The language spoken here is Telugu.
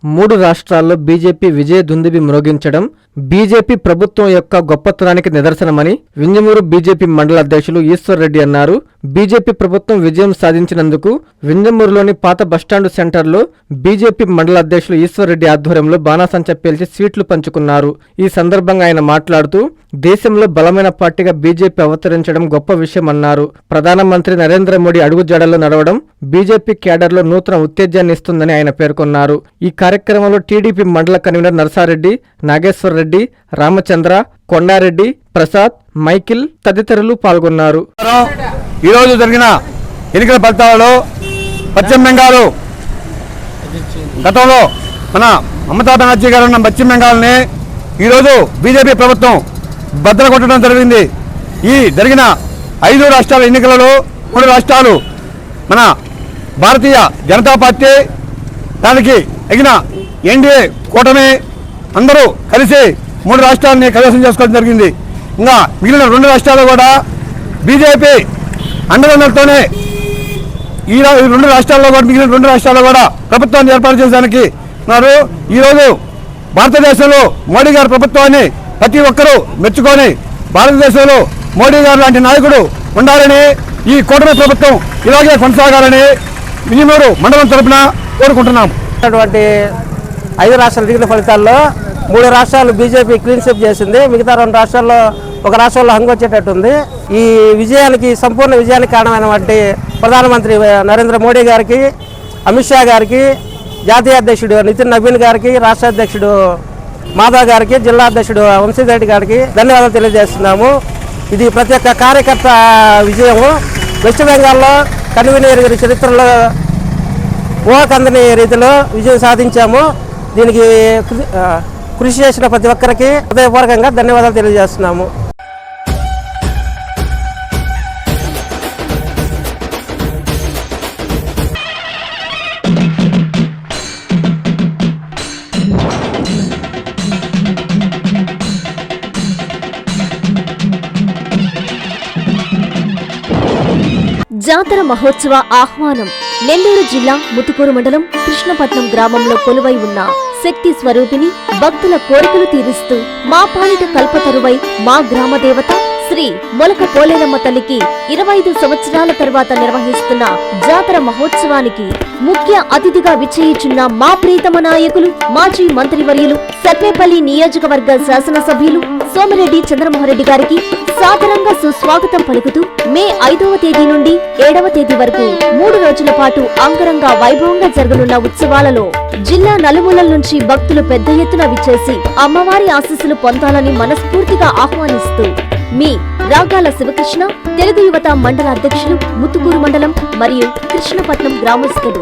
3 రాష్ట్రాల్లో బీజేపీ విజయ దుందుబి మ్రోగించడం బీజేపీ ప్రభుత్వం యొక్క గొప్పతనానికి నిదర్శనమని వింజమూరు బీజేపీ మండల అధ్యక్షులు ఈశ్వర్ రెడ్డి అన్నారు. బీజేపీ ప్రభుత్వం విజయం సాధించినందుకు వింజమూరులోని పాత బస్టాండు సెంటర్లో బీజేపీ మండల అధ్యక్షులు ఈశ్వర్ రెడ్డి ఆధ్వర్యంలో బాణాసంచా పేల్చి స్వీట్లు పంచుకున్నారు. ఈ సందర్భంగా ఆయన మాట్లాడుతూ దేశంలో బలమైన పార్టీగా బీజేపీ అవతరించడం గొప్ప విషయమన్నారు. ప్రధానమంత్రి నరేంద్ర మోడీ అడుగుజాడల్లో నడవడం బీజేపీ క్యాడర్లో నూతన ఉత్తేజాన్ని ఇస్తుందని ఆయన పేర్కొన్నారు. ఈ కార్యక్రమంలో టీడీపీ మండల కన్వీనర్ నర్సారెడ్డి, నాగేశ్వర్ రెడ్డి, రామచంద్ర, కొండారెడ్డి, ప్రసాద్, మైకిల్ తదితరులు పాల్గొన్నారు. ఈరోజు జరిగిన ఎన్నికల ఫలితాలలో పశ్చిమ బెంగాల్ గతంలో మన మమతా బెనర్జీ గారు ఉన్న పశ్చిమ బెంగాల్ని ఈరోజు బీజేపీ ప్రభుత్వం భద్ర కొట్టడం జరిగింది. ఈ జరిగిన 5 రాష్ట్రాల ఎన్నికలలో 3 రాష్ట్రాలు మన భారతీయ జనతా పార్టీ, దానికి ఎగిన ఎన్డీఏ కూటమి అందరూ కలిసి 3 రాష్ట్రాలని కైవసం చేసుకోవడం జరిగింది. ఇంకా మిగిలిన 2 రాష్ట్రాలు కూడా బీజేపీ అండదండలతోనే ఈ 2 రాష్ట్రాల్లో కూడా మిగిలిన 2 రాష్ట్రాల్లో కూడా ప్రభుత్వాన్ని ఏర్పాటు చేయడానికి ఉన్నారు. ఈరోజు భారతదేశంలో మోడీ గారి ప్రభుత్వాన్ని ప్రతి ఒక్కరూ మెచ్చుకొని భారతదేశంలో మోడీ గారు లాంటి నాయకుడు ఉండాలని, ఈ కూటమి ప్రభుత్వం ఇలాగే కొనసాగాలని వింజమూరు మండలం తరపున కోరుకుంటున్నాం. 5 రాష్ట్రాల ఎన్నికల ఫలితాల్లో 3 రాష్ట్రాలు బీజేపీ క్లీన్ స్వీప్ చేసింది. మిగతా 2 రాష్ట్రాల్లో ఒక రాష్ట్రంలో హంగొచ్చేటట్టుంది. ఈ విజయానికి, సంపూర్ణ విజయానికి కారణమైనటువంటి ప్రధానమంత్రి నరేంద్ర మోడీ గారికి, అమిత్ షా గారికి, జాతీయ అధ్యక్షుడు నితిన్ నవీన్ గారికి, రాష్ట్ర అధ్యక్షుడు మాధవ్ గారికి, జిల్లా అధ్యక్షుడు వంశీరెడ్డి గారికి ధన్యవాదాలు తెలియజేస్తున్నాము. ఇది ప్రతి ఒక్క కార్యకర్త విజయము. వెస్ట్ బెంగాల్లో కన్వీనర్ చరిత్రలో ఊహకందని రీతిలో విజయం సాధించాము. దీనికి కృషి చేసిన ప్రతి ఒక్కరికి హృదయపూర్వకంగా ధన్యవాదాలు తెలియజేస్తున్నాము. జాతర మహోత్సవ ఆహ్వానం. నెల్లూరు జిల్లా ముతుకూరు మండలం కృష్ణపట్నం గ్రామంలో కొలువై ఉన్న శక్తి స్వరూపిణి భక్తుల కోరికలు తీరుస్తూ మా పాలిట కల్పతరువై మా గ్రామ దేవత శ్రీ మొలక పోలేరమ్మ తల్లికి 25 సంవత్సరాల తర్వాత నిర్వహిస్తున్న జాతర మహోత్సవానికి ముఖ్య అతిథిగా విచ్చేయుచున్న మా ప్రీతమ నాయకులు, మాజీ మంత్రివర్యులు, సర్వేపల్లి నియోజకవర్గ శాసనసభ్యులు సోమిరెడ్డి చంద్రమోహన్రెడ్డి గారికి సాదరంగా సుస్వాగతం పలుకుతూ మే 5వ తేదీ నుండి 7వ తేదీ వరకు 3 రోజుల పాటు అంగరంగ వైభవంగా జరగనున్న ఉత్సవాలలో జిల్లా నలుమూలల నుంచి భక్తులు పెద్ద ఎత్తున విచ్చేసి అమ్మవారి ఆశీస్సులు పొందాలని మనస్ఫూర్తిగా ఆహ్వానిస్తూ మీ రాగాల శివకృష్ణ, తెలుగు యువత మండల అధ్యక్షులు, ముత్తుకూరు మండలం మరియు కృష్ణపట్నం గ్రామస్తులు.